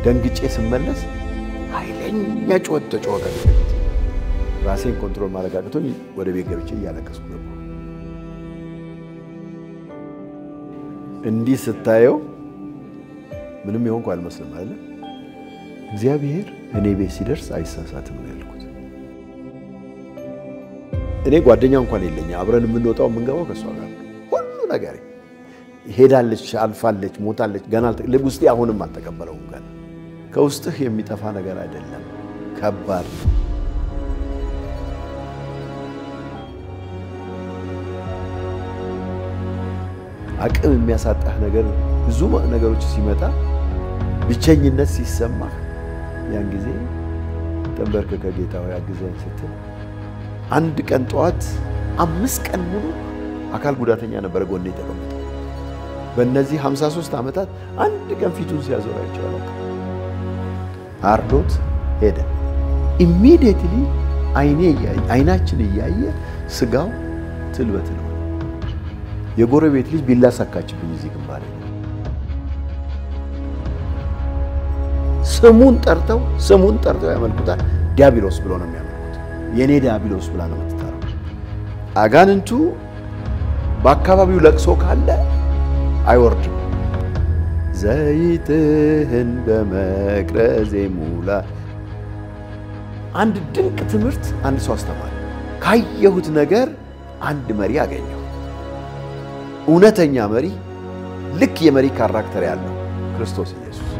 ደንግጬ ስመለስ ኃይለኛ ጩኸት ተጮኸ። ራሴን ኮንትሮል ማድረግ አቅቶኝ ወደ ቤት ገብቼ እያለቀስኩ ነበር። እንዲህ ስታየው ምንም ይሆንኩ አልመስልም አይደል? እግዚአብሔር እኔ ቤት ሲደርስ አይሳሳትም ነው ያልኩት። እኔ ጓደኛ እንኳን የለኝ፣ አብረን የምንወጣው የምንገባው ከሷ ጋር ሁሉ ነገር ሄዳለች፣ አልፋለች፣ ሞታለች። ገና ውስጤ አሁንም አልተቀበለውም። ገና ከውስጥህ የሚጠፋ ነገር አይደለም፣ ከባድ ነው። አቅም የሚያሳጣህ ነገር ብዙ ነገሮች ሲመጣ ብቸኝነት ሲሰማ ያን ጊዜ ተንበርከከ ጌታ ሆይ አግዘኝ ስትል አንድ ቀን ጧት 5 ቀን ሙሉ አካል ጉዳተኛ ነበር ጎኔ ተቀምጦ በእነዚህ 53 ዓመታት አንድ ቀን ፊቱን ሲያዞር አይቻለሁ። አርዶት ሄደ። ኢሚዲየትሊ አይናችን እያየ ስጋው ትልበት ነው። የጎረቤት ልጅ ቢላ ሳካችብኝ እዚህ ግንባሬ ስሙን ጠርተው ያመልኩታል። ዲያብሎስ ብሎ ነው የሚያመልኩት። የኔ ዲያብሎስ ብላ ነው የምትጠራው። አጋንንቱ በአካባቢው ለቅሶ ካለ አይወርድም። ዘይትህን በመቅረዜ ሙላ። አንድ ድንቅ ትምህርት አንድ ሰው አስተማረ። ካየሁት ነገር አንድ መሪ አገኘው። እውነተኛ መሪ ልክ የመሪ ካራክተር ያለው ክርስቶስ ኢየሱስ።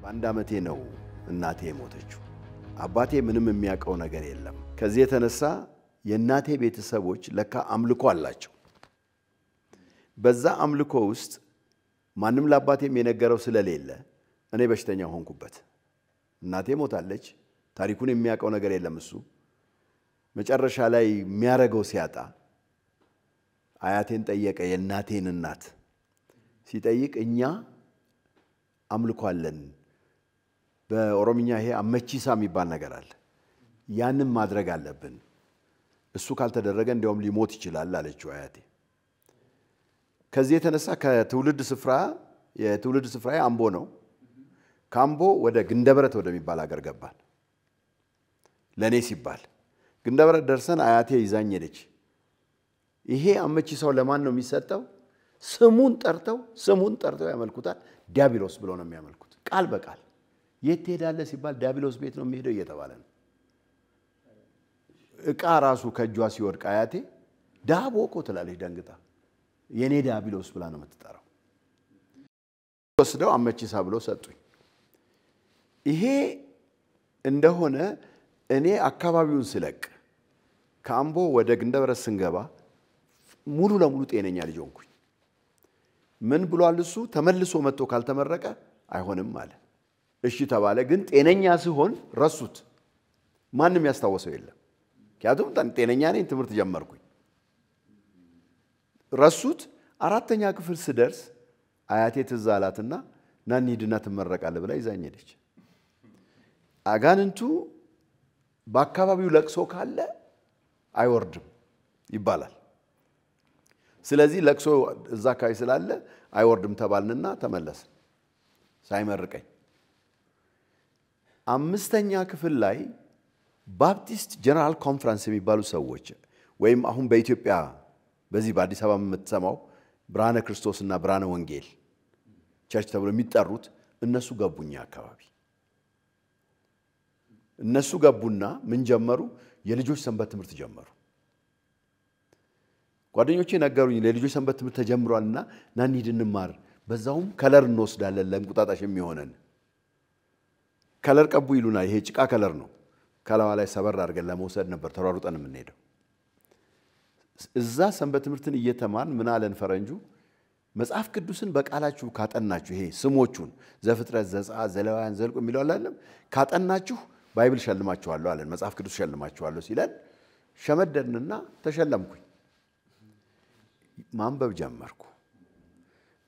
በአንድ ዓመቴ ነው እናቴ ሞተችው። አባቴ ምንም የሚያውቀው ነገር የለም። ከዚህ የተነሳ የእናቴ ቤተሰቦች ለካ አምልኮ አላቸው። በዛ አምልኮ ውስጥ ማንም ለአባቴም የነገረው ስለሌለ እኔ በሽተኛ ሆንኩበት። እናቴ ሞታለች። ታሪኩን የሚያውቀው ነገር የለም እሱ። መጨረሻ ላይ የሚያረገው ሲያጣ አያቴን ጠየቀ። የእናቴን እናት ሲጠይቅ እኛ አምልኮ አለን፣ በኦሮምኛ ይሄ አመቺሳ የሚባል ነገር አለ፣ ያንን ማድረግ አለብን፣ እሱ ካልተደረገ እንደውም ሊሞት ይችላል አለችው አያቴ። ከዚህ የተነሳ የትውልድ ስፍራዬ አምቦ ነው። ካምቦ ወደ ግንደበረት ወደሚባል ሀገር ገባን። ለኔ ሲባል ግንደበረት ደርሰን አያቴ ይዛኝ ሄደች። ይሄ አመቺሳው ለማን ነው የሚሰጠው? ስሙን ጠርተው ያመልኩታል። ዲያብሎስ ብሎ ነው የሚያመልኩት። ቃል በቃል የት ትሄዳለህ ሲባል ዲያብሎስ ቤት ነው የሚሄደው እየተባለ ነው። እቃ ራሱ ከእጇ ሲወድቅ አያቴ ዳቦ እኮ ትላለች ደንግጣ። የኔ ዲያብሎስ ብላ ነው የምትጠራው። ወስደው አመቺሳ ብሎ ሰጡኝ። ይሄ እንደሆነ እኔ አካባቢውን ስለቅ ካምቦ ወደ ግንደበረት ስንገባ ሙሉ ለሙሉ ጤነኛ ልጅ ሆንኩኝ። ምን ብሏል እሱ? ተመልሶ መጥቶ ካልተመረቀ አይሆንም አለ። እሺ ተባለ። ግን ጤነኛ ሲሆን ረሱት። ማንም ያስታወሰው የለም። ምክንያቱም ጤነኛ ነኝ፣ ትምህርት ጀመርኩኝ። ረሱት። 4ኛ ክፍል ስደርስ አያቴ ትዝ አላትና ና እንሂድና ትመረቃለህ ብላ ይዛኝ ሄደች። አጋንንቱ በአካባቢው ለቅሶ ካለ አይወርድም ይባላል። ስለዚህ ለቅሶ እዛ አካባቢ ስላለ አይወርድም ተባልንና ተመለስን ሳይመርቀኝ። 5ኛ ክፍል ላይ ባፕቲስት ጀነራል ኮንፈረንስ የሚባሉ ሰዎች ወይም አሁን በኢትዮጵያ በዚህ በአዲስ አበባ የምትሰማው ብርሃነ ክርስቶስና ብርሃነ ወንጌል ቸርች ተብሎ የሚጠሩት እነሱ ገቡኛ አካባቢ። እነሱ ገቡና ምን ጀመሩ? የልጆች ሰንበት ትምህርት ጀመሩ። ጓደኞቼ ነገሩኝ ለልጆች ሰንበት ትምህርት ተጀምሯልና ና እንሂድ እንማር፣ በዛውም ከለር እንወስዳለን ለእንቁጣጣሽ የሚሆነን። ከለር ቀቡ ይሉና ይሄ ጭቃ ከለር ነው። ከላዋ ላይ ሰበር አድርገን ለመውሰድ ነበር ተሯሩጠን የምንሄደው። እዛ ሰንበት ትምህርትን እየተማርን ምን አለን ፈረንጁ? መጽሐፍ ቅዱስን በቃላችሁ ካጠናችሁ ይሄ ስሞቹን ዘፍጥረት፣ ዘጸአት፣ ዘሌዋውያን፣ ዘኍልቍ የሚለው አይደለም ካጠናችሁ ባይብል ሸልማችኋለሁ አለን። መጽሐፍ ቅዱስ ሸልማችኋለሁ ሲለን ሸመደድንና ተሸለምኩኝ። ማንበብ ጀመርኩ።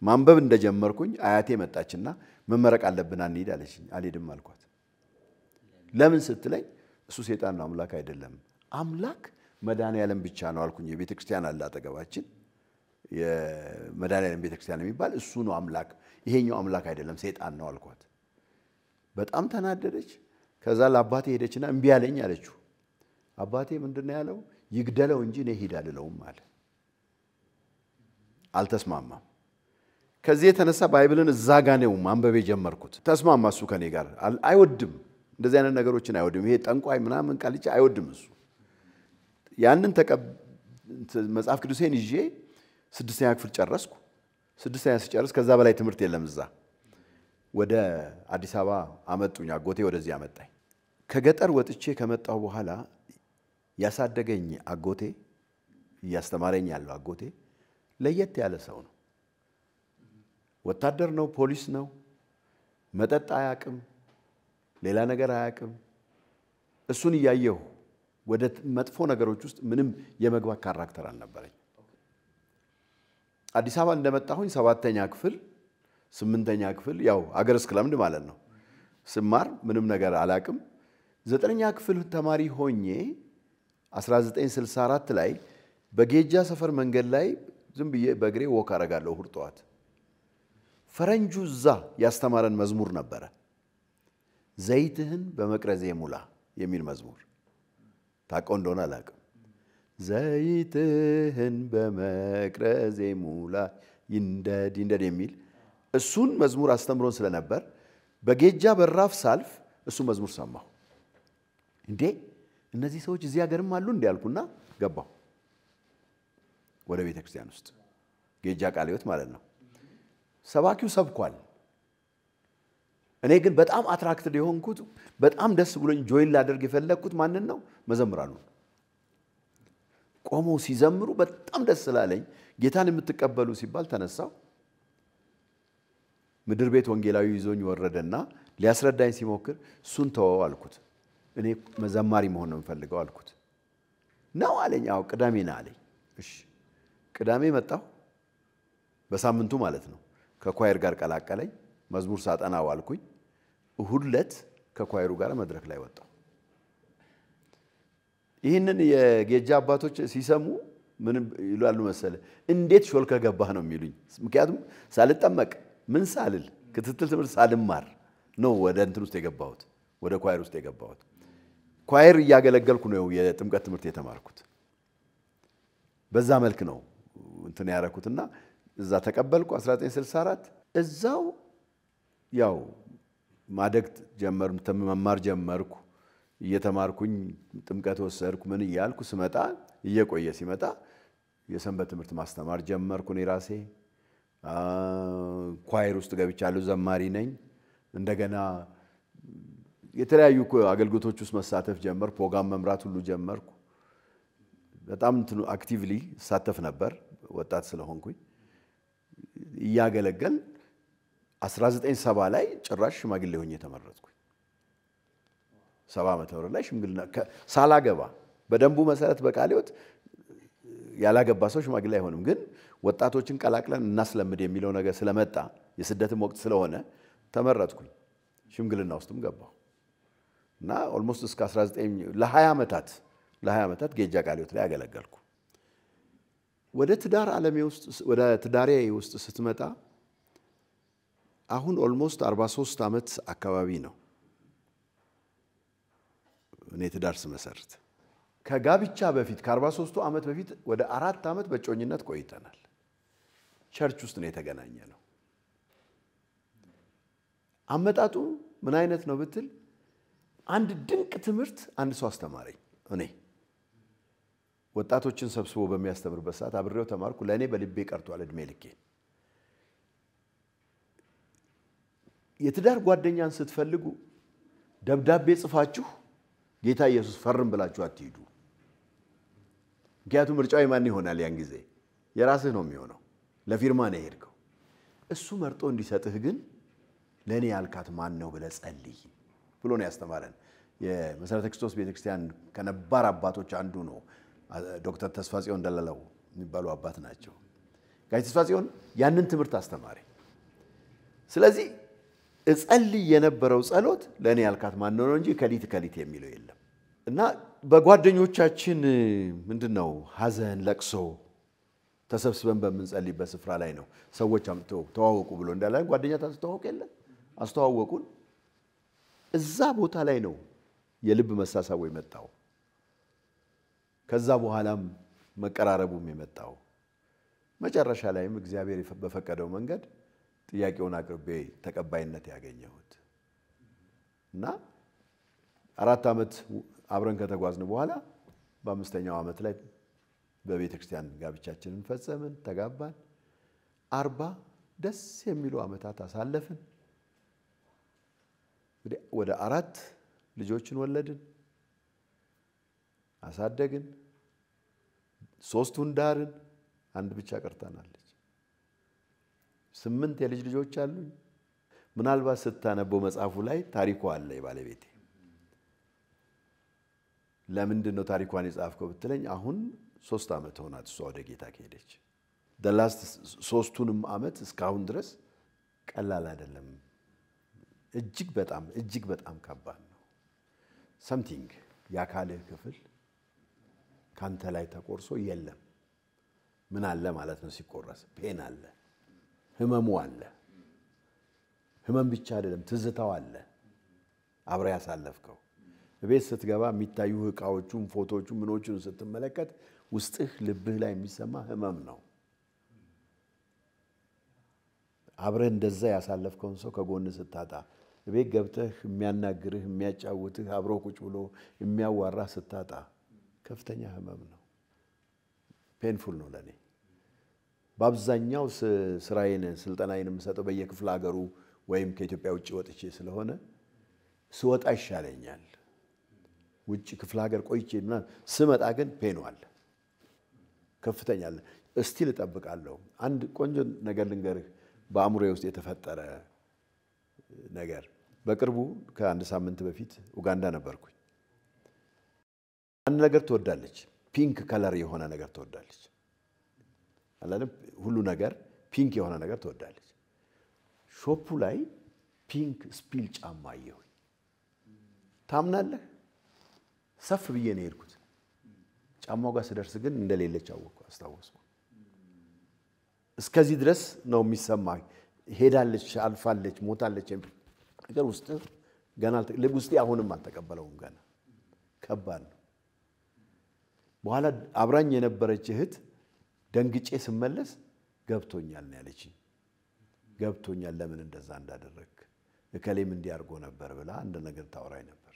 ማንበብ እንደጀመርኩኝ አያቴ መጣችና መመረቅ አለብን አንሂድ አለችኝ። አልሄድም አልኳት። ለምን ስትለኝ እሱ ሰይጣን ነው አምላክ አይደለም። አምላክ መድኃኔዓለም ብቻ ነው አልኩኝ። የቤተክርስቲያን አለ አጠገባችን የመድኃኔዓለም ቤተክርስቲያን የሚባል እሱ ነው አምላክ፣ ይሄኛው አምላክ አይደለም ሰይጣን ነው አልኳት። በጣም ተናደደች። ከዛ ለአባቴ ሄደችና እምቢ አለኝ አለችው። አባቴ ምንድነው ያለው? ይግደለው እንጂ እኔ ሄድ አልለውም አለ። አልተስማማም። ከዚህ የተነሳ ባይብልን እዛ ጋር ነው ማንበብ ጀመርኩት። ተስማማ እሱ ከኔ ጋር አይወድም፣ እንደዚህ አይነት ነገሮችን አይወድም። ይሄ ጠንቋይ ምናምን ቃልቻ አይወድም እሱ። ያንን መጽሐፍ ቅዱሴን ይዤ 6ኛ ክፍል ጨረስኩ። 6ኛ ስጨርስ ከዛ በላይ ትምህርት የለም እዛ። ወደ አዲስ አበባ አመጡኝ፣ አጎቴ ወደዚህ አመጣኝ። ከገጠር ወጥቼ ከመጣሁ በኋላ ያሳደገኝ አጎቴ እያስተማረኝ ያለው አጎቴ ለየት ያለ ሰው ነው። ወታደር ነው፣ ፖሊስ ነው። መጠጥ አያውቅም፣ ሌላ ነገር አያውቅም። እሱን እያየሁ ወደ መጥፎ ነገሮች ውስጥ ምንም የመግባት ካራክተር አልነበረኝ። አዲስ አበባ እንደመጣሁኝ 7ኛ ክፍል 8ኛ ክፍል ያው አገር እስክለምድ ማለት ነው ስማር ምንም ነገር አላውቅም። 9ኛ ክፍል ተማሪ ሆኜ 1964 ላይ በጌጃ ሰፈር መንገድ ላይ ዝም ብዬ በእግሬ ወክ አደርጋለሁ እሑድ ጠዋት። ፈረንጁ እዛ ያስተማረን መዝሙር ነበረ፣ ዘይትህን በመቅረዜ ሙላ የሚል መዝሙር። ታውቀው እንደሆነ አላውቅም። ዘይትህን በመቅረዜ ሙላ ይንደድ የሚል እሱን መዝሙር አስተምሮን ስለነበር በጌጃ በራፍ ሳልፍ እሱ መዝሙር ሰማሁ። እንዴ እነዚህ ሰዎች እዚህ ሀገርም አሉ እንዴ አልኩና ገባሁ ወደ ቤተክርስቲያን ውስጥ፣ ጌጃ ቃለ ሕይወት ማለት ነው። ሰባኪው ሰብኳል። እኔ ግን በጣም አትራክትድ የሆንኩት በጣም ደስ ብሎኝ ጆይን ላደርግ የፈለኩት ማንን ነው? መዘምራኑ ቆመው ሲዘምሩ በጣም ደስ ስላለኝ ጌታን የምትቀበሉ ሲባል ተነሳው። ምድር ቤት ወንጌላዊ ይዞኝ ወረደና ሊያስረዳኝ ሲሞክር እሱን ተወው አልኩት። እኔ መዘማሪ መሆን ነው የምፈልገው አልኩት። ነው አለኝ። አዎ ቅዳሜ ና አለኝ። እሺ ቅዳሜ መጣሁ፣ በሳምንቱ ማለት ነው። ከኳየር ጋር ቀላቀለኝ። መዝሙር ሳጠና ዋልኩኝ። እሁድ ዕለት ከኳየሩ ጋር መድረክ ላይ ወጣሁ። ይህንን የጌጃ አባቶች ሲሰሙ ምን ይላሉ መሰለ? እንዴት ሾልከ ገባህ ነው የሚሉኝ። ምክንያቱም ሳልጠመቅ ምን ሳልል ክትትል ትምህርት ሳልማር ነው ወደ እንትን ውስጥ የገባሁት፣ ወደ ኳየር ውስጥ የገባሁት። ኳየር እያገለገልኩ ነው የጥምቀት ትምህርት የተማርኩት። በዛ መልክ ነው እንትን ያረኩትና እዛ ተቀበልኩ። 1964 እዛው ያው ማደግ ጀመርኩ፣ መማር ጀመርኩ። እየተማርኩኝ ጥምቀት ወሰድኩ። ምን እያልኩ ስመጣ እየቆየ ሲመጣ የሰንበት ትምህርት ማስተማር ጀመርኩ። እኔ ራሴ ኳየር ውስጥ ገብቻለሁ፣ ዘማሪ ነኝ። እንደገና የተለያዩ አገልግሎቶች ውስጥ መሳተፍ ጀመርኩ። ፕሮግራም መምራት ሁሉ ጀመርኩ። በጣም አክቲቭሊ ሳተፍ ነበር ወጣት ስለሆንኩኝ። እያገለገል 1970 ላይ ጭራሽ ሽማግሌ ሆኜ ተመረጥኩኝ። 70 ዓመተ ምህረት ላይ ሽምግልና ሳላገባ በደንቡ መሰረት በቃለ ሕይወት ያላገባ ሰው ሽማግሌ አይሆንም። ግን ወጣቶችን ቀላቅለን እናስለምድ የሚለው ነገር ስለመጣ የስደትም ወቅት ስለሆነ ተመረጥኩኝ። ሽምግልና ውስጥም ገባሁ እና ኦልሞስት እስከ 19 ለ20 ዓመታት ጌጃ ቃለ ሕይወት ላይ አገለገልኩ። ወደ ትዳር ዓለሜ ውስጥ ወደ ትዳሬ ውስጥ ስትመጣ አሁን ኦልሞስት 43 ዓመት አካባቢ ነው እኔ ትዳር ስመሰርት። ከጋብቻ በፊት ከ43 ዓመት በፊት ወደ 4 ዓመት በጮኝነት ቆይተናል። ቸርች ውስጥ ነው የተገናኘ ነው። አመጣጡ ምን አይነት ነው ብትል አንድ ድንቅ ትምህርት አንድ ሰው አስተማረኝ። እኔ ወጣቶችን ሰብስቦ በሚያስተምርበት ሰዓት አብሬው ተማርኩ። ለኔ በልቤ ቀርቷል እድሜ ልኬ። የትዳር ጓደኛን ስትፈልጉ ደብዳቤ ጽፋችሁ ጌታ ኢየሱስ ፈርም ብላችሁ አትሂዱ። ምክንያቱም ምርጫው የማን ይሆናል? ያን ጊዜ የራስህ ነው የሚሆነው። ለፊርማ ነው የሄድከው። እሱ መርጦ እንዲሰጥህ ግን ለኔ ያልካት ማን ነው ብለህ ጸልይ ብሎ ነው ያስተማረን። የመሰረተ ክርስቶስ ቤተክርስቲያን ከነባር አባቶች አንዱ ነው ዶክተር ተስፋጽዮን ደለለው የሚባሉ አባት ናቸው። ጋሽ ተስፋጽዮን ያንን ትምህርት አስተማረ። ስለዚህ እጸልይ የነበረው ጸሎት ለኔ ያልካት ማን ነው እንጂ ከሊት የሚለው የለም። እና በጓደኞቻችን ምንድነው ሐዘን ለቅሶ ተሰብስበን በመንጸልይበት ስፍራ ላይ ነው ሰዎች አምጥተው ተዋወቁ ብሎ እንዳለ ጓደኛ ታስተዋወቅ የለ አስተዋወቁን እዛ ቦታ ላይ ነው የልብ መሳሳቡ የመጣው ከዛ በኋላም መቀራረቡም የመጣው መጨረሻ ላይም እግዚአብሔር በፈቀደው መንገድ ጥያቄውን አቅርቤ ተቀባይነት ያገኘሁት እና 4 አመት አብረን ከተጓዝን በኋላ በ5ኛው አመት ላይ በቤተክርስቲያን ጋብቻችንን ፈጸምን ተጋባን 40 ደስ የሚሉ አመታት አሳለፍን ወደ 4 ልጆችን ወለድን አሳደግን 3ቱን ዳርን አንድ ብቻ ቀርታናለች 8 የልጅ ልጆች አሉኝ ምናልባት ስታነበው መጽሐፉ ላይ ታሪኳ አለ የባለቤቴ ለምንድነው ታሪኳን የጻፍከው ብትለኝ አሁን 3 አመት ሆናት እሷ ወደ ጌታ ከሄደች the last 3ቱንም አመት እስካሁን ድረስ ቀላል አይደለም እጅግ በጣም ከባድ ነው something ያካልህ ክፍል ካንተ ላይ ተቆርሶ የለም ምን አለ ማለት ነው ሲቆረስ ፔን አለ ህመሙ አለ ህመም ብቻ አይደለም ትዝታው አለ አብረ ያሳለፍከው ቤት ስትገባ የሚታዩ ዕቃዎቹን ፎቶዎቹን ምኖቹን ስትመለከት ውስጥህ ልብህ ላይ የሚሰማ ህመም ነው አብረ እንደዛ ያሳለፍከውን ሰው ከጎን ስታጣ ቤት ገብተህ የሚያናግርህ የሚያጫውትህ አብሮ ቁጭ ብሎ የሚያዋራ ስታጣ ከፍተኛ ህመም ነው ፔንፉል ነው ለኔ በአብዛኛው ስራዬን ስልጠናዬን የምሰጠው በየክፍለ ሀገሩ ወይም ከኢትዮጵያ ውጪ ወጥቼ ስለሆነ ስወጣ ይሻለኛል ውጪ ክፍለ ሀገር ቆይቼና ስመጣ ግን ፔኑ አለ ከፍተኛ አለ እስቲል ተጠብቃለሁ አንድ ቆንጆ ነገር ልንገርህ በአእምሮዬ ውስጥ የተፈጠረ ነገር በቅርቡ ከአንድ ሳምንት በፊት ኡጋንዳ ነበርኩኝ አንድ ነገር ትወዳለች ፒንክ ከለር የሆነ ነገር ትወዳለች አላለም ሁሉ ነገር ፒንክ የሆነ ነገር ትወዳለች ሾፑ ላይ ፒንክ ስፒል ጫማ አየሁ ታምናለህ ሰፍ ብዬ ነው የሄድኩት ጫማው ጋር ስደርስ ግን እንደሌለች አስታወስኩ እስከዚህ ድረስ ነው የሚሰማኝ ሄዳለች አልፋለች ሞታለች ነገር ውስጥ ገና ለውስጤ አሁንም አልተቀበለውም ገና ከባድ ነው በኋላ አብራኝ የነበረች እህት ደንግጬ ስመለስ ገብቶኛል ነው ያለችኝ ገብቶኛል ለምን እንደዛ እንዳደረክ እከሌም እንዲያርጎ ነበር ብላ አንድ ነገር ታወራይ ነበር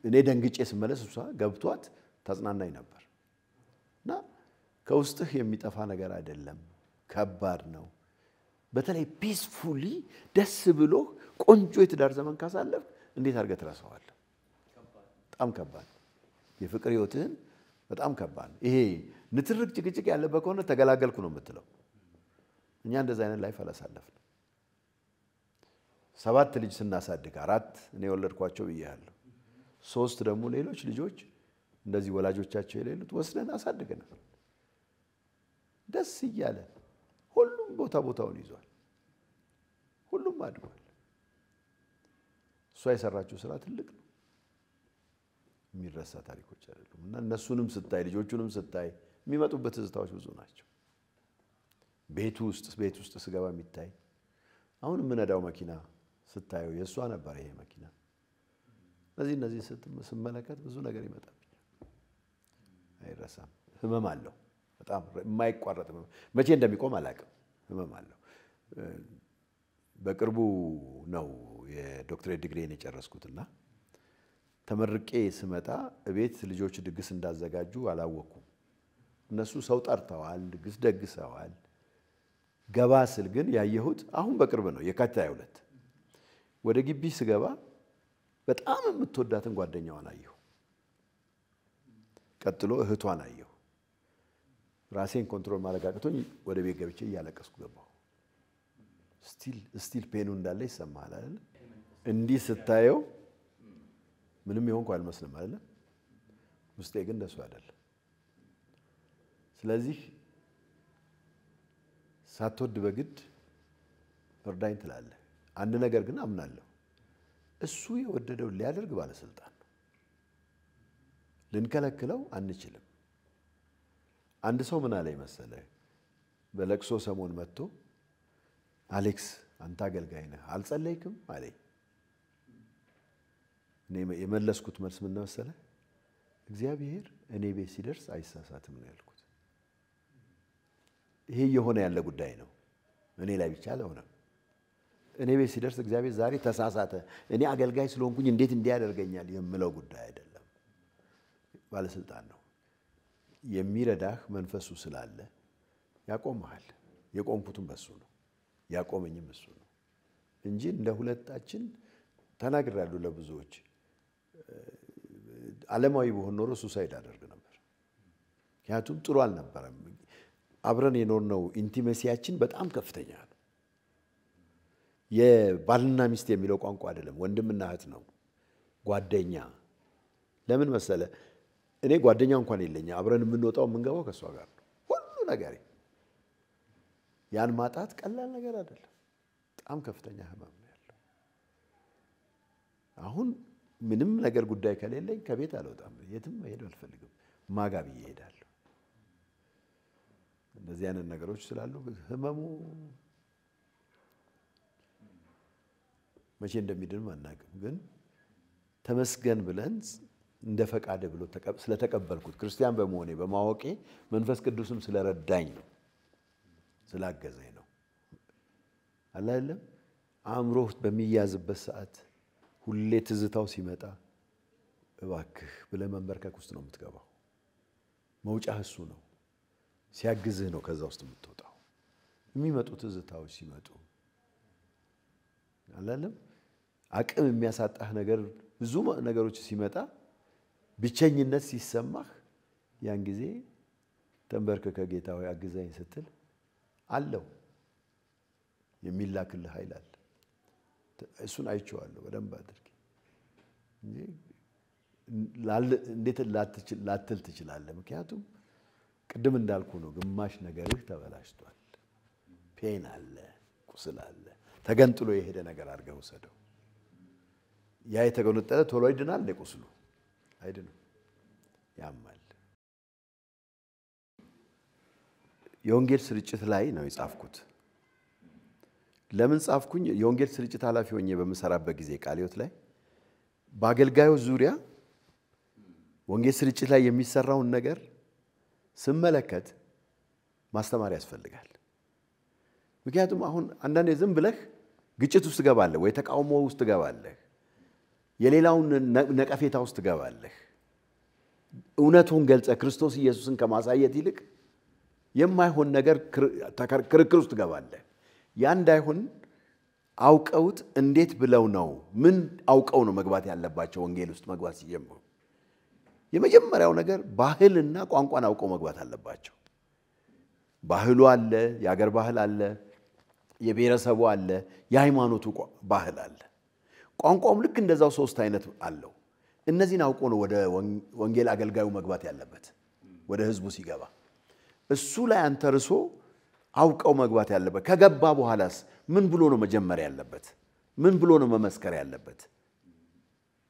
እኔ ደንግጬ ስመለስ እሷ ገብቷት ታጽናናኝ ነበርና ከውስጥህ የሚጠፋ ነገር አይደለም ከባድ ነው በተለይ ፒስፉሊ ደስ ብሎ ቆንጆ የትዳር ዘመን ካሳለፍ እንዴት አርገህ ትረሳዋለህ በጣም ከባድ የፍቅር ህይወትህን በጣም ከባድ ይሄ ንትርክ ጭቅጭቅ ያለበት ከሆነ ተገላገልኩ ነው የምትለው እኛ እንደዛ አይነት ላይፍ አላሳለፍን 7 ልጅ ስናሳድግ 4 እኔ ወለድኳቸው ብያለሁ 3 ደግሞ ሌሎች ልጆች እንደዚህ ወላጆቻቸው የሌሉት ወስደን አሳድገናል ደስ ይያለ ሁሉም ቦታውን ይዟል ሁሉም አድጓል እሷ የሰራችው ስራ ትልቅ ነው የሚረሳ ታሪኮች አይደሉም እና እነሱንም ስታይ ልጆቹንም ስታይ የሚመጡበት ትዝታዎች ብዙ ናቸው ቤት ውስጥ ስገባ የሚታይ አሁን ምንዳው መኪና ስታየው የሷ ነበር ይሄ መኪና እነዚህ ስትመለከት ብዙ ነገር ይመጣብኛል አይረሳም ህመም አለው በጣም የማይቋረጥ መቼ እንደሚቆም አላውቅም ህመም አለው በቅርቡ ነው የዶክትሬት ዲግሪን የጨረስኩትና ተመርቄ ስመጣ እቤት ልጆች ድግስ እንዳዘጋጁ አላወኩም እነሱ ሰው ጠርተዋል ድግስ ደግሰዋል ገባ ስል ግን ያየሁት አሁን በቅርብ ነው የካቲት 22 ወደ ግቢ ስገባ በጣም የምትወዳትን ጓደኛዋን አየሁ ቀጥሎ እህቷን አየሁ ራሴን ኮንትሮል ማድረግ አቅቶኝ ወደ ቤት ገብቼ እያለቀስኩ ገባሁ ስቲል ፔኑ እንዳለ ይሰማል አይደል እንዲህ ስታየው ምንም ይሆን እንኳን አልመስልም አይደል ውስጤ ግን ደስ አይደለም ስለዚህ ሳትወድ በግድ እርዳኝ ትላለህ አንድ ነገር ግን አምናለሁ እሱ የወደደው ሊያደርግ ባለስልጣን ነው ልንከለክለው አንችልም። አንድ ሰው ምን አለኝ መሰለህ በለቅሶ ሰሞን መጥቶ አሌክስ አንተ አገልጋይ ነህ አልጸለይክም አለኝ። እኔ የመለስኩት መልስ ምን መሰለህ እግዚአብሔር እኔ ቤት ሲደርስ አይሳሳትም ነው ያልኩት። ይሄ የሆነ ያለ ጉዳይ ነው እኔ ላይ ብቻ አልሆነም። እኔ ቤት ሲደርስ እግዚአብሔር ዛሬ ተሳሳተ እኔ አገልጋይ ስለሆንኩኝ እንዴት እንዲያደርገኛል የምለው ጉዳይ አይደለም። ባለስልጣን ነው የሚረዳህ መንፈሱ ስላለ ያቆምሃል። የቆምኩትም በሱ ነው ያቆመኝም እሱ ነው እንጂ እንደ ሁለታችን ተናግሬያለሁ ለብዙዎች ዓለማዊ በሆነ ኖሮ ሱሳይድ አደርግ ነበር። ምክንያቱም ጥሩ አልነበረም። አብረን የኖርነው ኢንቲሜሲያችን በጣም ከፍተኛ ነው። የባልና ሚስት የሚለው ቋንቋ አይደለም ወንድምና እህት ነው ጓደኛ። ለምን መሰለ እኔ ጓደኛ እንኳን የለኛ አብረን የምንወጣው የምንገባው ከሷ ጋር ነው ሁሉ ነገር። ያን ማጣት ቀላል ነገር አይደለም በጣም ከፍተኛ ህመም ነው ያለው። አሁን ምንም ነገር ጉዳይ ከሌለኝ ከቤት አልወጣም የትም መሄድ አልፈልግም ማጋብ ይሄዳል። እንደዚህ አይነት ነገሮች ስላሉ ህመሙ መቼ እንደሚድን ማናቀም ግን ተመስገን ብለን እንደ ፈቃደ ብሎ ስለተቀበልኩት ክርስቲያን በመሆኔ በማወቄ መንፈስ ቅዱስም ስለረዳኝ ነው ስላገዘኝ ነው። አይደለም አእምሮህ በሚያዝበት ሰዓት ሁሌ ትዝታው ሲመጣ እባክህ ብለህ መንበርከክ ውስጥ ነው የምትገባው። መውጫህ እሱ ነው ሲያግዝህ ነው ከዛ ውስጥ የምትወጣው። የሚመጡ ትዝታዎች ሲመጡ አይደለም አቅም የሚያሳጣህ ነገር ብዙ ነገሮች ሲመጣ ብቸኝነት ሲሰማህ ያን ጊዜ ተንበርከከ ጌታ ሆይ አግዘኝ ስትል አለው የሚላክልህ ኃይል አለ። እሱን አይቼዋለሁ በደንብ አድርጌ እንጂ እንዴት ላትል ትችላለህ? ምክንያቱም ቅድም እንዳልኩ ነው ግማሽ ነገርህ ተበላሽቷል። ፔን አለ ቁስል አለ ተገንጥሎ የሄደ ነገር አድርገህ ወሰደው። ያ የተገነጠለ ቶሎ ይድናል ለቁስሉ አይድንም ያማል። የወንጌል ስርጭት ላይ ነው የጻፍኩት። ለምን ጻፍኩኝ? የወንጌል ስርጭት ኃላፊ ሆኜ በመሰራበት ጊዜ ቃልዮት ላይ በአገልጋዮች ዙሪያ ወንጌል ስርጭት ላይ የሚሰራውን ነገር ስመለከት ማስተማር ያስፈልጋል። ምክንያቱም አሁን አንዳንዴ ዝም ብለህ ግጭት ውስጥ ገባለህ ወይ ተቃውሞ ውስጥ ገባለህ የሌላውን ነቀፌታ ውስጥ ገባለህ። እውነቱን ገልጸ ክርስቶስ ኢየሱስን ከማሳየት ይልቅ የማይሆን ነገር ክርክር ውስጥ ገባለህ። ያ እንዳይሆን አውቀውት እንዴት ብለው ነው ምን አውቀው ነው መግባት ያለባቸው ወንጌል ውስጥ መግባት ሲጀምሩ የመጀመሪያው ነገር ባህልና ቋንቋን አውቀው መግባት አለባቸው። ባህሉ አለ የአገር ባህል አለ የብሔረሰቡ አለ የሃይማኖቱ ባህል አለ። ቋንቋውም ልክ እንደዛው ሶስት አይነት አለው። እነዚህን አውቆ ነው ወደ ወንጌል አገልጋዩ መግባት ያለበት ወደ ህዝቡ ሲገባ እሱ ላይ አንተርሶ አውቀው መግባት ያለበት። ከገባ በኋላስ ምን ብሎ ነው መጀመሪያ ያለበት ምን ብሎ ነው መመስከር ያለበት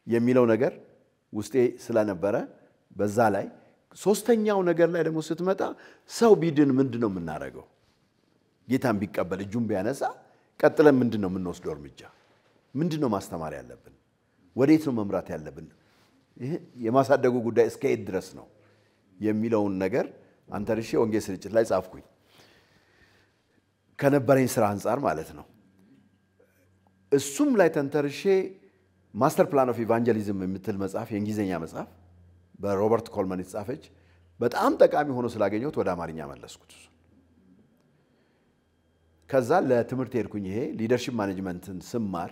የሚለው ነገር ውስጤ ስለነበረ በዛ ላይ ሶስተኛው ነገር ላይ ደግሞ ስትመጣ ሰው ቢድን ምንድነው የምናረገው? ጌታን ቢቀበል እጁን ቢያነሳ ቀጥለን ምንድነው የምንወስደው እርምጃ? ምንድነው ማስተማር ያለብን? ወዴት ነው መምራት ያለብን? ይሄ የማሳደጉ ጉዳይ እስከ የት ድረስ ነው የሚለውን ነገር አንተርሼ ወንጌል ስርጭት ላይ ጻፍኩኝ። ከነበረኝ ስራ አንፃር ማለት ነው። እሱም ላይ ተንተርሼ ማስተር ፕላን ኦፍ ኢቫንጀሊዝም የምትል መጽሐፍ የእንግሊዘኛ መጽሐፍ በሮበርት ኮልመን የተጻፈች በጣም ጠቃሚ ሆኖ ስላገኘሁት ወደ አማርኛ መለስኩት። ከዛ ለትምህርት ሄድኩኝ። ይሄ ሊደርሺፕ ማኔጅመንትን ስማር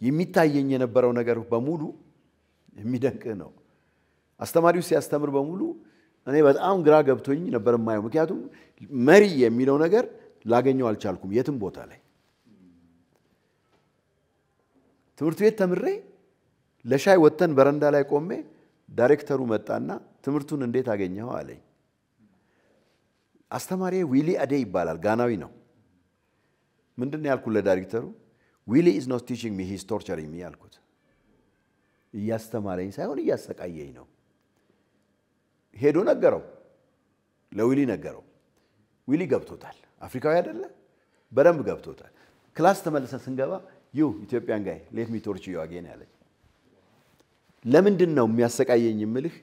የሚታየኝ የነበረው ነገር በሙሉ የሚደንቅ ነው። አስተማሪው ሲያስተምር በሙሉ እኔ በጣም ግራ ገብቶኝ ነበር የማየው። ምክንያቱም መሪ የሚለው ነገር ላገኘው አልቻልኩም የትም ቦታ ላይ። ትምህርት ቤት ተምሬ ለሻይ ወተን በረንዳ ላይ ቆሜ ዳይሬክተሩ መጣና ትምህርቱን እንዴት አገኘው አለኝ። አስተማሪዬ ዊሊ አዴ ይባላል ጋናዊ ነው። ምንድነው ያልኩት ለዳይሬክተሩ? ዊሊ is not teaching me, he is torturing me ያልኩት። እያስተማረኝ ሳይሆን እያሰቃየኝ ነው። ሄዶ ነገረው፣ ለዊሊ ነገረው። ዊሊ ገብቶታል። አፍሪካዊ አይደለ? በደንብ ገብቶታል። ክላስ ተመልሰን ስንገባ ዩ ኢትዮጵያን ጋይ ሌት ሚ ቶርች ዩ አጌን ያለኝ። ለምንድን ነው የሚያሰቃየኝ የምልህ?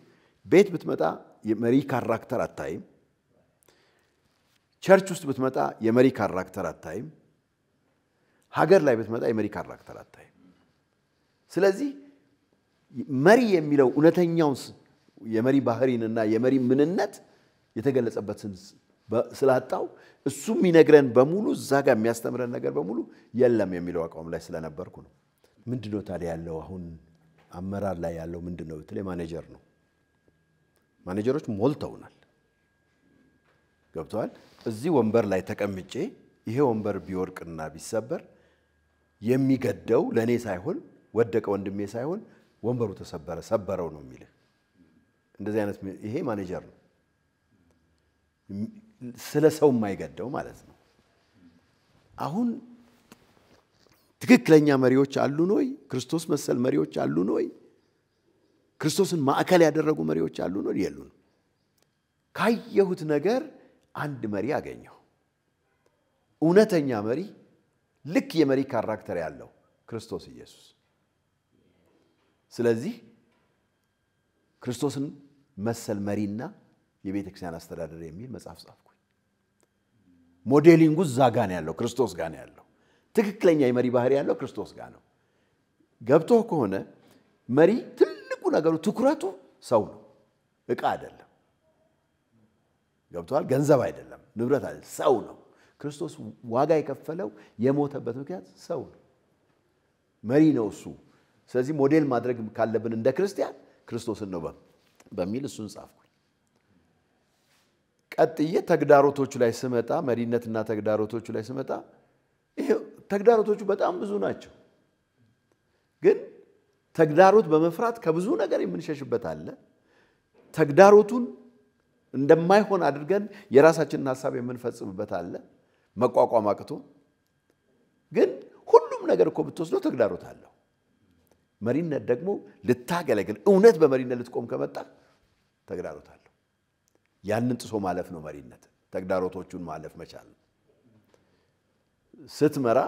ቤት ብትመጣ የመሪ ካራክተር አታይም። ቸርች ውስጥ ብትመጣ የመሪ ካራክተር አታይም። ሀገር ላይ ብትመጣ የመሪ ካራክተር አታይም። ስለዚህ መሪ የሚለው እውነተኛው የመሪ ባህሪንና የመሪ ምንነት የተገለጸበትን ስላጣው እሱ የሚነግረን በሙሉ እዛ ጋር የሚያስተምረን ነገር በሙሉ የለም የሚለው አቋም ላይ ስለነበርኩ ነው። ምንድነው ታዲያ ያለው አሁን አመራር ላይ ያለው ምንድነው? በተለይ ማኔጀር ነው። ማኔጀሮች ሞልተውናል። ገብቷል። እዚህ ወንበር ላይ ተቀምጬ ይሄ ወንበር ቢወርቅና ቢሰበር የሚገደው ለኔ ሳይሆን ወደቀ ወንድሜ ሳይሆን ወንበሩ ተሰበረ ሰበረው ነው የሚል እንደዚህ አይነት ይሄ ማኔጀር ነው። ስለ ሰው የማይገደው ማለት ነው። አሁን ትክክለኛ መሪዎች አሉን ወይ? ክርስቶስ መሰል መሪዎች አሉን ወይ? ክርስቶስን ማዕከል ያደረጉ መሪዎች አሉን ወይ? የሉን። ካየሁት ነገር አንድ መሪ አገኘሁ። እውነተኛ መሪ ልክ የመሪ ካራክተር ያለው ክርስቶስ ኢየሱስ። ስለዚህ ክርስቶስን መሰል መሪና የቤተ ክርስቲያን አስተዳደር የሚል መጽሐፍ ጻፍኩኝ። ሞዴሊንጉ እዛ ጋር ነው ያለው፣ ክርስቶስ ጋር ነው ያለው። ትክክለኛ የመሪ ባህሪ ያለው ክርስቶስ ጋር ነው። ገብቶ ከሆነ መሪ ትልቁ ነገሩ ትኩረቱ ሰው ነው፣ ዕቃ አይደለም። ገብቷል? ገንዘብ አይደለም፣ ንብረት አይደለም፣ ሰው ነው። ክርስቶስ ዋጋ የከፈለው የሞተበት ምክንያት ሰው ነው። መሪ ነው እሱ። ስለዚህ ሞዴል ማድረግ ካለብን እንደ ክርስቲያን ክርስቶስን ነው በሚል እሱን ጻፍኩኝ። ቀጥዬ ተግዳሮቶቹ ላይ ስመጣ መሪነትና ተግዳሮቶቹ ላይ ስመጣ ይሄ ተግዳሮቶቹ በጣም ብዙ ናቸው። ግን ተግዳሮት በመፍራት ከብዙ ነገር የምንሸሽበት አለ። ተግዳሮቱን እንደማይሆን አድርገን የራሳችንን ሐሳብ የምንፈጽምበት አለ። መቋቋም አቅቶ ግን ሁሉም ነገር እኮ ብትወስደው ተግዳሮት አለው። መሪነት ደግሞ ልታገለግል እውነት በመሪነት ልትቆም ከመጣ ተግዳሮት አለው። ያንን ጥሶ ማለፍ ነው መሪነት። ተግዳሮቶቹን ማለፍ መቻል ነው። ስትመራ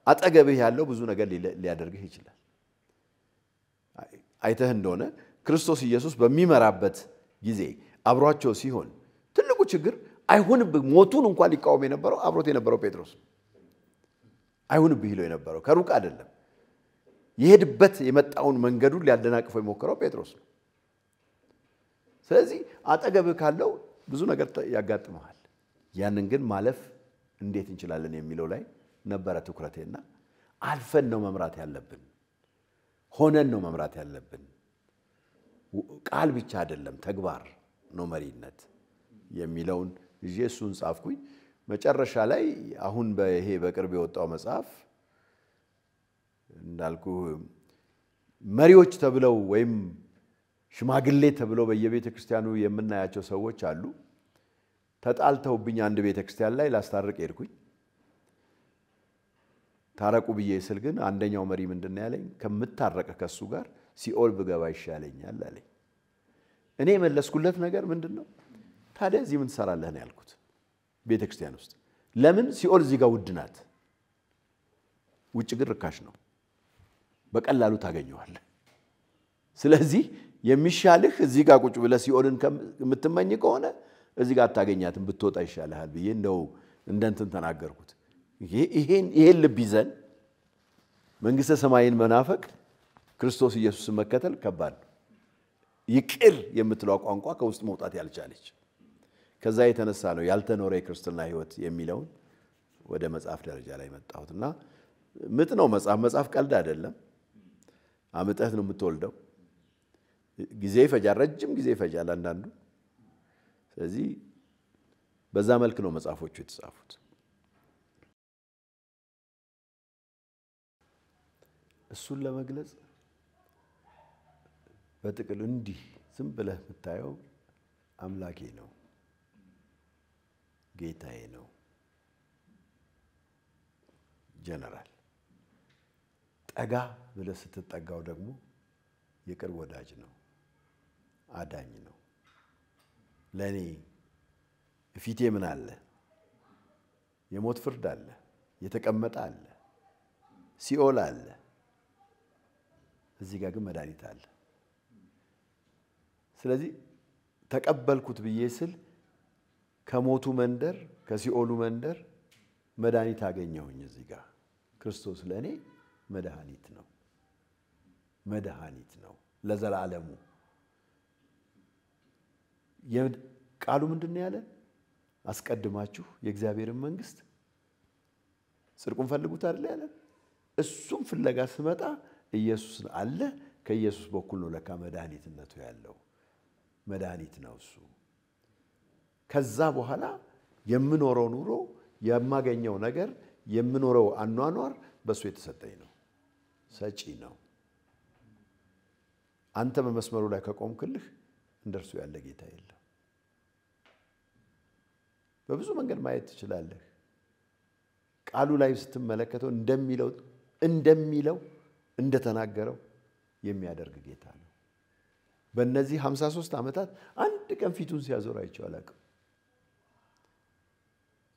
አጠገብህ ያለው ብዙ ነገር ሊያደርግህ ይችላል። አይተህ እንደሆነ ክርስቶስ ኢየሱስ በሚመራበት ጊዜ አብሯቸው ሲሆን ትልቁ ችግር አይሁንብህ ሞቱን እንኳን ሊቃወም የነበረው አብሮት የነበረው ጴጥሮስ ነው። አይሁንብህ ይለው የነበረው ከሩቅ አይደለም። የሄድበት የመጣውን መንገዱን ሊያደናቅፈው የሞከረው ጴጥሮስ ነው። ስለዚህ አጠገብህ ካለው ብዙ ነገር ያጋጥመዋል። ያንን ግን ማለፍ እንዴት እንችላለን የሚለው ላይ ነበረ ትኩረቴና አልፈን ነው መምራት ያለብን። ሆነን ነው መምራት ያለብን። ቃል ብቻ አይደለም ተግባር ነው መሪነት የሚለውን ኢየሱስን ጻፍኩኝ። መጨረሻ ላይ አሁን በይሄ በቅርብ የወጣው መጽሐፍ እንዳልኩ መሪዎች ተብለው ወይም ሽማግሌ ተብለው በየቤተ ክርስቲያኑ የምናያቸው ሰዎች አሉ። ተጣልተውብኝ አንድ ቤተ ክርስቲያን ላይ ላስታርቅ ሄድኩኝ። ታረቁ ብዬ ስል ግን አንደኛው መሪ ምንድነው ያለኝ? ከምታረቀ ከሱ ጋር ሲኦል ብገባ ይሻለኛል አለኝ። እኔ መለስኩለት ነገር ምንድነው? ታዲያ እዚህ ምን ትሰራለህ ነው ያልኩት። ቤተ ክርስቲያን ውስጥ ለምን ሲኦል እዚህ ጋር ውድ ናት፣ ውጭ ግን ርካሽ ነው፣ በቀላሉ ታገኘዋለህ። ስለዚህ የሚሻልህ እዚህ ጋር ቁጭ ብለህ ሲኦልን የምትመኝ ከሆነ እዚህ ጋር አታገኛትም፣ ብትወጣ ይሻልሃል ብዬ እንደው እንደንትን ተናገርኩት። ይሄን ልብ ይዘን መንግስተ ሰማይን መናፈቅ ክርስቶስ ኢየሱስን መከተል ከባድ ነው። ይቅር የምትለው ቋንቋ ከውስጥ መውጣት ያልቻለች ከዛ የተነሳ ነው ያልተኖረ የክርስትና ህይወት የሚለውን ወደ መጽሐፍ ደረጃ ላይ መጣሁትና ምጥ ነው መጽሐፍ ቀልድ አይደለም። አመጣህ ነው የምትወልደው። ጊዜ ይፈጃል፣ ረጅም ጊዜ ይፈጃል አንዳንዱ። ስለዚህ በዛ መልክ ነው መጽሐፎቹ የተጻፉት። እሱን ለመግለጽ በጥቅል እንዲህ ዝም ብለህ የምታየው አምላኬ ነው፣ ጌታዬ ነው፣ ጀነራል። ጠጋ ብለህ ስትጠጋው ደግሞ የቅርብ ወዳጅ ነው፣ አዳኝ ነው። ለኔ ፊቴ ምን አለ? የሞት ፍርድ አለ፣ የተቀመጠ አለ፣ ሲኦል አለ። እዚህ ጋር ግን መድኃኒት አለ። ስለዚህ ተቀበልኩት ብዬ ስል ከሞቱ መንደር ከሲኦሉ መንደር መድኃኒት አገኘሁኝ። እዚህ ጋር ክርስቶስ ለኔ መድኃኒት ነው፣ መድኃኒት ነው ለዘላለሙ። ቃሉ ምንድነው ያለ? አስቀድማችሁ የእግዚአብሔርን መንግስት ጽድቁን ፈልጉት አይደል ያለ? እሱም ፍለጋ ስመጣ ኢየሱስ አለ። ከኢየሱስ በኩል ነው ለካ መድኃኒትነቱ ያለው። መድኃኒት ነው እሱ። ከዛ በኋላ የምኖረው ኑሮ የማገኘው ነገር የምኖረው አኗኗር በሱ የተሰጠኝ ነው፣ ሰጪ ነው። አንተ በመስመሩ ላይ ከቆምክልህ እንደርሱ ያለ ጌታ የለም። በብዙ መንገድ ማየት ትችላለህ። ቃሉ ላይ ስትመለከተው እንደሚለው እንደተናገረው የሚያደርግ ጌታ ነው። በእነዚህ 53 ዓመታት አንድ ቀን ፊቱን ሲያዞር አይቼው አላውቅም።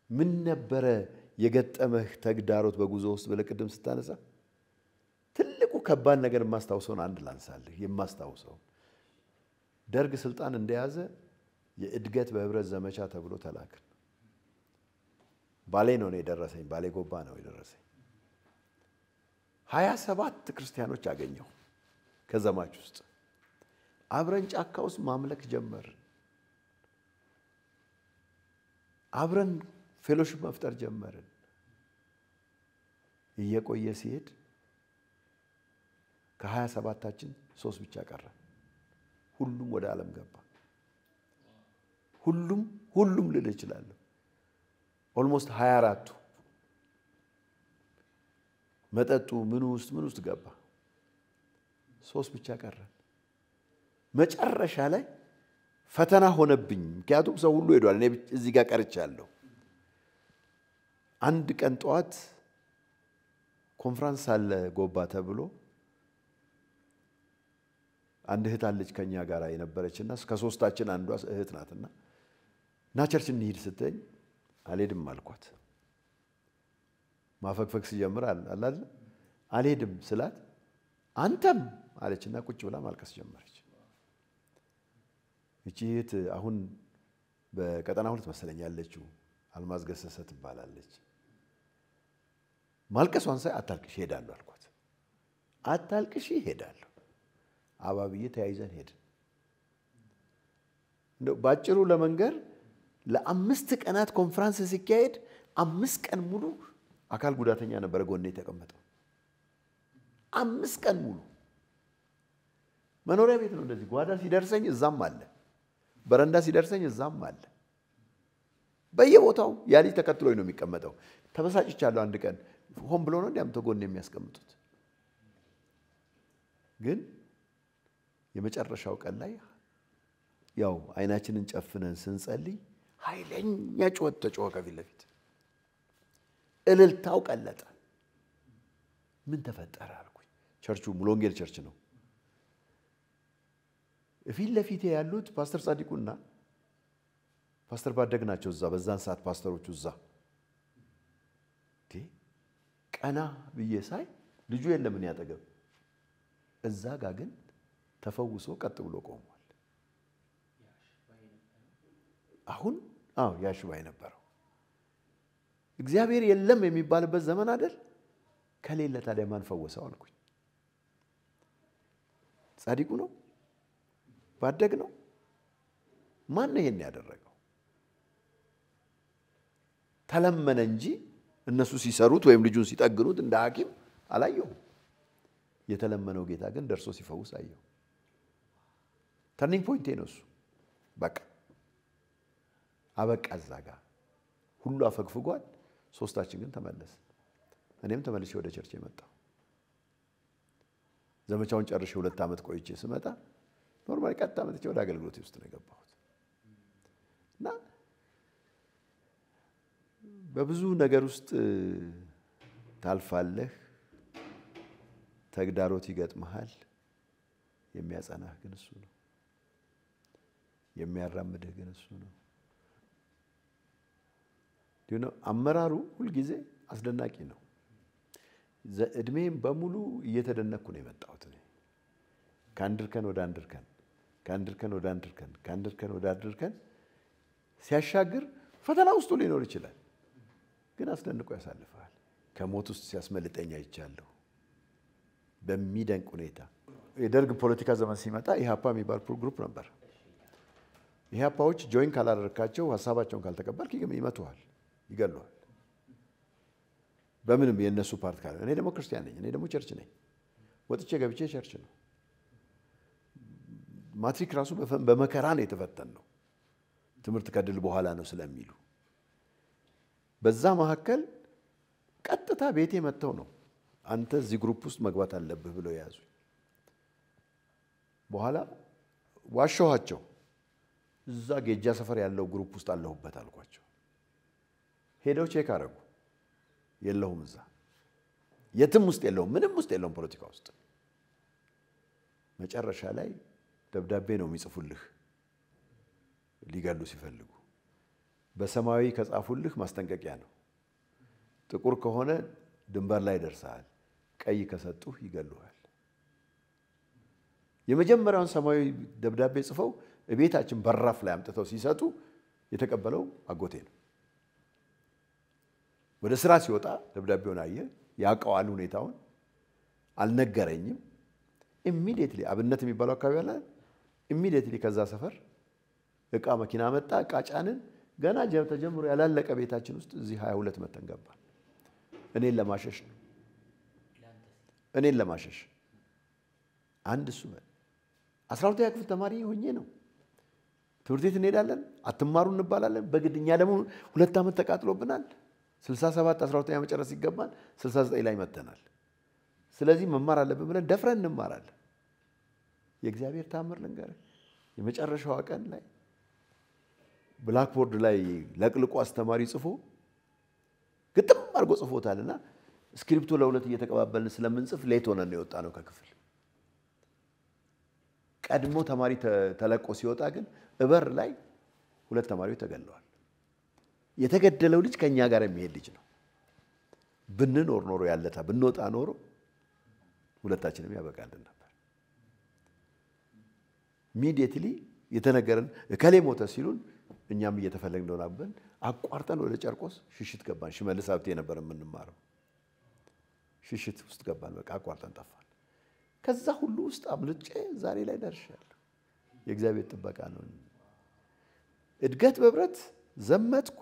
ምን ነበረ የገጠመህ ተግዳሮት በጉዞ ውስጥ ብለህ ቅድም ስታነሳ ትልቁ ከባድ ነገር የማስታውሰውን አንድ ላንሳልህ። የማስታውሰው ደርግ ስልጣን እንደያዘ የእድገት በህብረት ዘመቻ ተብሎ ተላክን። ባሌ ነው የደረሰኝ፣ ባሌ ጎባ ነው የደረሰኝ። 27 ክርስቲያኖች አገኘሁ ከዘማች ውስጥ። አብረን ጫካ ውስጥ ማምለክ ጀመርን። አብረን ፌሎሺፕ መፍጠር ጀመርን። እየቆየ ሲሄድ ከ27ታችን 3 ብቻ ቀረ። ሁሉም ወደ ዓለም ገባ። ሁሉም ልል እችላለሁ። ኦልሞስት 24ቱ መጠጡ ምን ውስጥ ገባ። 3 ብቻ ቀረ። መጨረሻ ላይ ፈተና ሆነብኝ። ምክንያቱም ሰው ሁሉ ሄዷል፣ እኔ እዚህ ጋር ቀርቻለሁ። አንድ ቀን ጠዋት ኮንፈረንስ አለ ጎባ ተብሎ አንድ እህት አለች ከኛ ጋር የነበረችና ከሶስታችን አንዷ እህት ናትና ቸርች እንሂድ ስትለኝ አልሄድም አልኳት። ማፈግፈግ ሲጀምር አይደል አልሄድም ስላት አንተም አለችና ቁጭ ብላ ማልቀስ ጀመረች። እቺ እህት አሁን በቀጠና 2 መሰለኝ ያለችው አልማዝ ገሰሰ ትባላለች። ማልቀሷን ሳይ አታልቅሽ ሄዳለሁ አልኳት። አታልቅሽ ሄዳለሁ። አባብዬ ተያይዘን ሄድን። እንደው ባጭሩ ለመንገር ለ5 ቀናት ኮንፈረንስ ሲካሄድ 5 ቀን ሙሉ አካል ጉዳተኛ ነበር ጎኔ ተቀመጠው። 5 ቀን ሙሉ መኖሪያ ቤት ነው እንደዚህ። ጓዳ ሲደርሰኝ እዛም አለ፣ በረንዳ ሲደርሰኝ እዛም አለ። በየቦታው ያ ልጅ ተከትሎኝ ነው የሚቀመጠው። ተበሳጭቻለሁ። አንድ ቀን ሆን ብሎ ነው እንዲያም ተጎን የሚያስቀምጡት። ግን የመጨረሻው ቀን ላይ ያው አይናችንን ጨፍነን ስንጸልይ ኃይለኛ ጩኸት ተጮኸ ከፊት ለፊት። እልልታው ቀለጠ። ምን ተፈጠረ አልኩኝ። ቸርቹ ሙሉ ወንጌል ቸርች ነው። ፊት ለፊት ያሉት ፓስተር ጻድቁና ፓስተር ባደግ ናቸው። እዛ በዛን ሰዓት ፓስተሮቹ እዛ ቀና ብዬ ሳይ ልጁ የለም እኔ አጠገብ። እዛ ጋር ግን ተፈውሶ ቀጥ ብሎ ቆሟል። አሁን ያሽባ የነበረው እግዚአብሔር የለም የሚባልበት ዘመን አይደል? ከሌለ ታዲያ ማን ፈወሰው አልኩኝ። ጻድቁ ነው? ባደግ ነው? ማን ነው ይሄን ያደረገው? ተለመነ እንጂ እነሱ ሲሰሩት ወይም ልጁን ሲጠግኑት እንደ ሐኪም አላየው። የተለመነው ጌታ ግን ደርሶ ሲፈውስ አየው። ተርኒንግ ፖይንቴ ነው እሱ። በቃ አበቃ። እዛ ጋር ሁሉ አፈግፍጓል። 3ታችን ግን ተመለስ። እኔም ተመልሼ ወደ ቸርች መጣሁ። ዘመቻውን ጨርሼ 2 ዓመት ቆይቼ ስመጣ ኖርማሊ ቀጥታ መጥቼ ወደ አገልግሎት ውስጥ ነው የገባሁት። እና በብዙ ነገር ውስጥ ታልፋለህ። ተግዳሮት ይገጥመሃል። የሚያጸናህ ግን እሱ ነው። የሚያራምድህ ግን እሱ ነው። አመራሩ ሁልጊዜ አስደናቂ ነው። እድሜም በሙሉ እየተደነኩ ነው የመጣሁት እኔ ከአንድ እርከን ወደ አንድ እርከን ከአንድ እርከን ወደ አንድ እርከን ከአንድ እርከን ወደ አንድ እርከን ሲያሻግር ፈተና ውስጥ ሊኖር ይችላል፣ ግን አስደንቆ ያሳልፋል። ከሞት ውስጥ ሲያስመልጠኝ አይቻለሁ በሚደንቅ ሁኔታ። የደርግ ፖለቲካ ዘመን ሲመጣ ኢህአፓ የሚባል ግሩፕ ነበር። ኢህአፓዎች ጆይን ካላደረካቸው ሀሳባቸውን ካልተቀበልክ ይመቱሃል፣ ይገሉሃል። በምንም የነሱ ፓርት ካለ እኔ ደግሞ ክርስቲያን ነኝ፣ እኔ ደግሞ ቸርች ነኝ። ወጥቼ ገብቼ ቸርች ነው። ማትሪክ ራሱ በመከራ ነው የተፈተን ነው። ትምህርት ከድል በኋላ ነው ስለሚሉ በዛ መሐከል ቀጥታ ቤቴ መተው ነው አንተ እዚህ ግሩፕ ውስጥ መግባት አለብህ ብለው ያዙ። በኋላ ዋሸኋቸው። እዛ ጌጃ ሰፈር ያለው ግሩፕ ውስጥ አለሁበት አልኳቸው። ሄደው ቼክ አረጉ። የለሁም፣ እዛ የትም ውስጥ የለሁም፣ ምንም ውስጥ የለሁም ፖለቲካ ውስጥ። መጨረሻ ላይ ደብዳቤ ነው የሚጽፉልህ ሊገሉ ሲፈልጉ። በሰማያዊ ከጻፉልህ ማስጠንቀቂያ ነው። ጥቁር ከሆነ ድንበር ላይ ደርሰሃል፣ ቀይ ከሰጡህ ይገሉሃል። የመጀመሪያውን ሰማያዊ ደብዳቤ ጽፈው ቤታችን በራፍ ላይ አምጥተው ሲሰጡ የተቀበለው አጎቴ ነው። ወደ ስራ ሲወጣ ደብዳቤውን አየ፣ ያውቀዋል ሁኔታውን፣ አልነገረኝም። ኢሚዲየትሊ አብነት የሚባለው አካባቢ አለ። ኢሚዲየትሊ ከዛ ሰፈር እቃ መኪና መጣ፣ እቃ ጫንን። ገና ተጀምሮ ያላለቀ ቤታችን ውስጥ እዚህ 22 መተን ገባን። እኔን ለማሸሽ ነው፣ እኔን ለማሸሽ። አንድ እሱ 12ኛ ክፍል ተማሪ ሆኜ ነው። ትምህርት ቤት እንሄዳለን፣ አትማሩ እንባላለን በግድኛ። ደግሞ 2 ዓመት ተቃጥሎብናል። 67 12ኛ መጨረስ ይገባል፣ 69 ላይ መተናል። ስለዚህ መማር አለብን ብለን ደፍረን እንማራለን። የእግዚአብሔር ታምር ልንገርህ፣ የመጨረሻው ቀን ላይ ብላክቦርድ ላይ ለቅልቆ አስተማሪ ጽፎ ግጥም አድርጎ ጽፎታልና ስክሪፕቱ ለሁለት እየተቀባበልን ስለምንጽፍ ሌት ሆነን የወጣ ነው ከክፍል። ቀድሞ ተማሪ ተለቆ ሲወጣ ግን እበር ላይ 2 ተማሪዎች ተገለዋል። የተገደለው ልጅ ከኛ ጋር የሚሄድ ልጅ ነው። ብንኖር ኖሮ ያለታ ብንወጣ ኖሮ ሁለታችንም ያበቃልን ነበር። ኢሚዲየትሊ የተነገረን እከሌ ሞተ ሲሉን እኛም እየተፈለግን እንደሆነብን አቋርጠን ወደ ጨርቆስ ሽሽት ገባን። ሽመልስ ሀብቴ ነበር የምንማረው። ሽሽት ውስጥ ገባን። በቃ አቋርጠን ጠፋን። ከዛ ሁሉ ውስጥ አምልጬ ዛሬ ላይ ደርሻለሁ። የእግዚአብሔር ጥበቃ ነው። እድገት በብረት ዘመትኩ።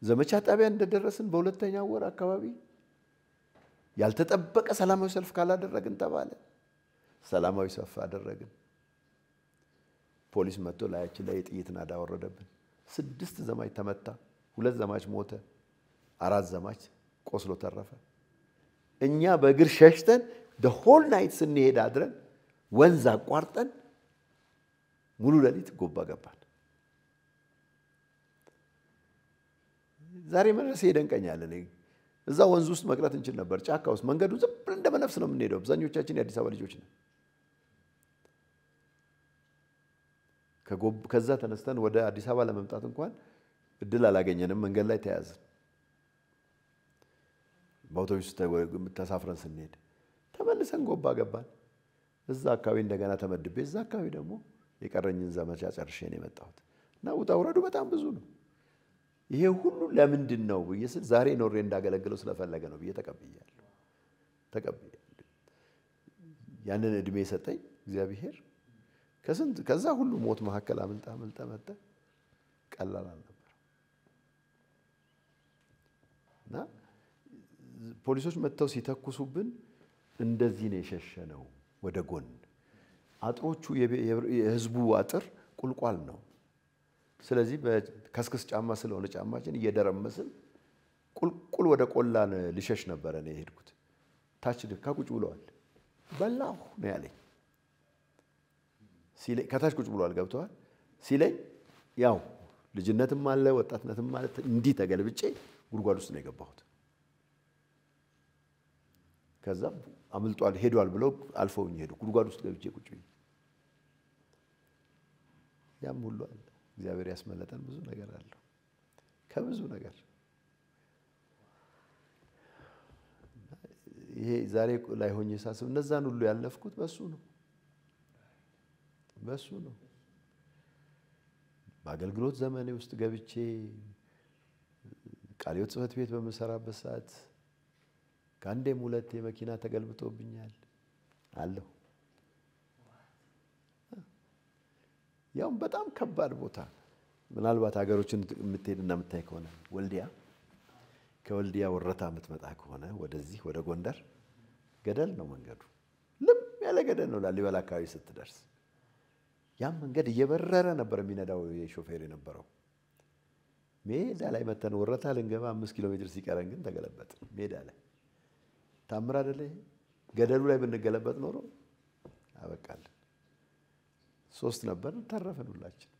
ዘመቻ ጣቢያ እንደደረስን በሁለተኛው ወር አካባቢ ያልተጠበቀ ሰላማዊ ሰልፍ ካላደረግን ተባለ። ሰላማዊ ሰልፍ አደረግን። ፖሊስ መጥቶ ላያችን ላይ የጥይት ናዳ ወረደብን። 6 ዘማች ተመታ፣ 2 ዘማች ሞተ፣ 4 ዘማች ቆስሎ ተረፈ። እኛ በእግር ሸሽተን the whole night ስንሄድ አድረን ወንዝ አቋርጠን ሙሉ ሌሊት ጎባ ገባን። ዛሬ መድረሴ ይደንቀኛል። እኔ እዛ ወንዝ ውስጥ መቅረት እንችል ነበር። ጫካ ውስጥ መንገዱ ዝም ብለን እንደመነፍስ ነው የምንሄደው። አብዛኞቻችን የአዲስ አበባ ልጆች ነን። ከዛ ተነስተን ወደ አዲስ አበባ ለመምጣት እንኳን እድል አላገኘንም። መንገድ ላይ ተያዝን። በአውቶቡስ ተሳፍረን ስንሄድ ተመልሰን ጎባ ገባን። እዛ አካባቢ እንደገና ተመድቤ እዛ አካባቢ ደግሞ የቀረኝን ዘመቻ ጨርሼ ነው የመጣሁት እና ውጣ ውረዱ በጣም ብዙ ነው። ይሄ ሁሉ ለምንድን ነው ብዬ ስል ዛሬ ኖሬ እንዳገለግለው ስለፈለገ ነው ብዬ ተቀብያለሁ። ያንን እድሜ ሰጠኝ እግዚአብሔር። ከዛ ሁሉ ሞት መካከል አመልጣ መጣ። ቀላል አልነበር እና ፖሊሶች መጥተው ሲተኩሱብን እንደዚህ ነው የሸሸነው ወደ ጎን። አጥሮቹ የህዝቡ አጥር ቁልቋል ነው። ስለዚህ በከስከስ ጫማ ስለሆነ ጫማችን እየደረመስን ቁልቁል ወደ ቆላን ልሸሽ ነበር እኔ የሄድኩት። ታች ድካ ቁጭ ብለዋል። በላሁ ነው ያለኝ። ሲለኝ ከታች ቁጭ ብለዋል ገብተዋል ሲለኝ ያው ልጅነትም አለ ወጣትነትም ማለት እንዲህ ተገልብጬ ጉድጓድ ውስጥ ነው የገባሁት። ከዛ አምልጧል ሄዷል ብለው አልፈውኝ ሄዱ ጉድጓድ ውስጥ ገብቼ ቁጭ ብዬ ያም ሁሉ አለ እግዚአብሔር ያስመለጠን ብዙ ነገር አለ ከብዙ ነገር ይሄ ዛሬ ላይ ሆኜ ሳስብ እነዛን ሁሉ ያለፍኩት በሱ ነው በአገልግሎት ዘመኔ ውስጥ ገብቼ ቃልዮት ጽሕፈት ቤት በመሰራበት ሰዓት ካንዴም ሁለቴ መኪና ተገልብጦብኛል አለሁ ያው በጣም ከባድ ቦታ ምናልባት ሀገሮችን የምትሄድና የምታይ ከሆነ ወልዲያ ከወልዲያ ወረታ የምትመጣ ከሆነ ወደዚህ ወደ ጎንደር ገደል ነው መንገዱ ልም ያለ ገደል ነው ላሊበላ አካባቢ ስትደርስ ያም መንገድ እየበረረ ነበር የሚነዳው የሾፌር የነበረው ሜዳ ላይ መተን ወረታ ልንገባ 5 ኪሎ ሜትር ሲቀረን ግን ተገለበጥ ሜዳ ላይ ታምራ አይደለ ገደሉ ላይ ብንገለበጥ ኖሮ አበቃል 3 ነበር ተረፈን ሁላችን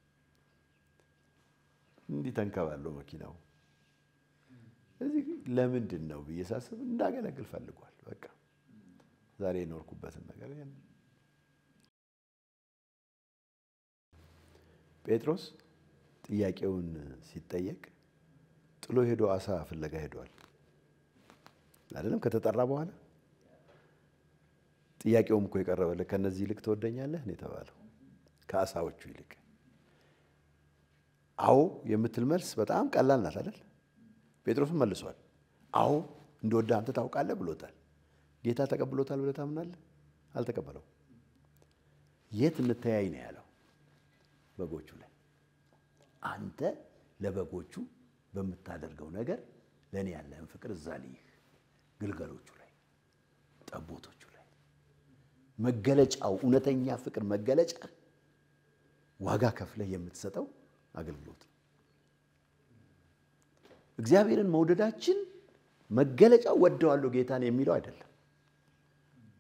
እንዲ ተንከባለው መኪናው እዚህ ለምንድን ነው በየሳስብ እንዳገለግል ፈልጓል በቃ ዛሬ ኖርኩበት ነገር ያን ጴጥሮስ ጥያቄውን ሲጠየቅ ጥሎ ሄዶ አሳ ፍለጋ ሄዷል አይደለም ከተጠራ በኋላ ጥያቄውም እኮ የቀረበለ ከነዚህ ይልቅ ተወደኛለህ ነው የተባለው ከአሳዎቹ ይልቅ አው የምትል መልስ በጣም ቀላል ናት አይደል ጴጥሮስም መልሷል አው እንደወደ አንተ ታውቃለህ ብሎታል ጌታ ተቀብሎታል ብለህ ታምናለህ አልተቀበለው የት እንተያይ ነው ያለው በጎቹ ላይ አንተ ለበጎቹ በመታደርገው ነገር ለኔ ያለህን ፍቅር ዛልይ ግልገሎቹ ላይ ጠቦቶቹ ላይ መገለጫው እውነተኛ ፍቅር መገለጫ ዋጋ ከፍለህ የምትሰጠው አገልግሎት እግዚአብሔርን መውደዳችን መገለጫው ወደዋለሁ ጌታን የሚለው አይደለም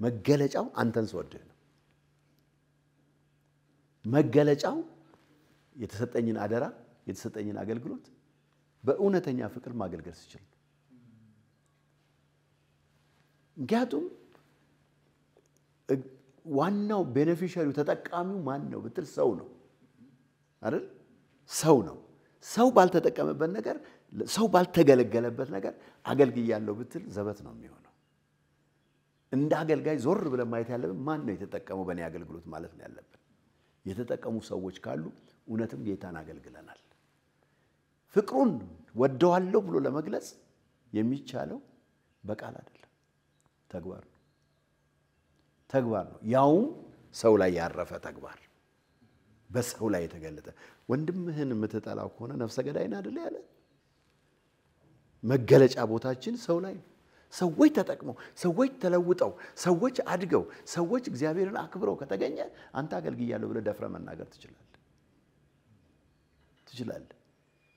መገለጫው አንተን ስወድህ ነው መገለጫው የተሰጠኝን አደራ የተሰጠኝን አገልግሎት በእውነተኛ ፍቅር ማገልገል ሲችል ምክንያቱም ዋናው ቤኔፊሻሪው ተጠቃሚው ማን ነው ብትል ሰው ነው አይደል ሰው ባልተጠቀመበት ነገር ሰው ባልተገለገለበት ነገር አገልግያለሁ ብትል ዘበት ነው የሚሆነው እንደ አገልጋይ ዞር ብለን ማየት ያለብን ማን ነው የተጠቀመው በእኔ አገልግሎት ማለት ነው ያለብን የተጠቀሙ ሰዎች ካሉ እውነትም ጌታን አገልግለናል ፍቅሩን ወደዋለሁ ብሎ ለመግለጽ የሚቻለው በቃል አይደለም ተግባር ነው ያውም ሰው ላይ ያረፈ ተግባር በሰው ላይ የተገለጠ ወንድምህን የምትጠላው ከሆነ ነፍሰ ገዳይና አይደል ያለ መገለጫ ቦታችን ሰው ላይ ሰዎች ተጠቅመው ሰዎች ተለውጠው ሰዎች አድገው ሰዎች እግዚአብሔርን አክብረው ከተገኘ አንተ አገልግያለሁ ብለህ ደፍረ መናገር ትችላለህ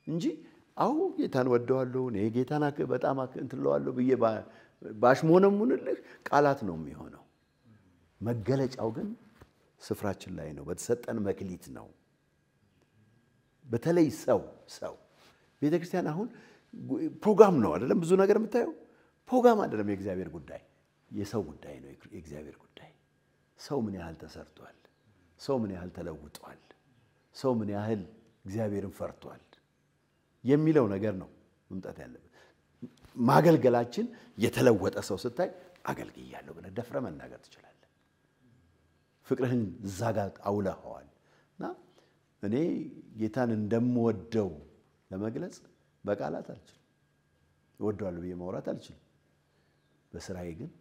እንጂ አው ጌታን ወደዋለሁ እኔ ጌታን በጣም እንትለዋለሁ ብዬ ባሽሞነሙንልህ ቃላት ነው የሚሆነው መገለጫው ግን ስፍራችን ላይ ነው በተሰጠን መክሊት ነው በተለይ ሰው ቤተክርስቲያን አሁን ፕሮግራም ነው አይደለም ብዙ ነገር የምታየው ፕሮግራም አይደለም የእግዚአብሔር ጉዳይ የሰው ጉዳይ ነው የእግዚአብሔር ጉዳይ ሰው ምን ያህል ተሰርቷል ሰው ምን ያህል ተለውጧል ሰው ምን ያህል እግዚአብሔርን ፈርቷል የሚለው ነገር ነው መምጣት ያለበት ማገልገላችን የተለወጠ ሰው ስታይ አገልግያለሁ ብለህ ደፍረ መናገር ትችላለህ ፍቅርህን ዛጋት አውለኸዋልና እኔ ጌታን እንደምወደው ለመግለጽ በቃላት አልችልም ወደዋለሁ ብዬ ማውራት አልችልም በስራዬ ግን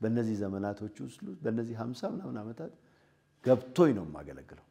በእነዚህ ዘመናቶች ውስጥ በእነዚህ 50 ምናምን አመታት ገብቶኝ ነው ማገለግለው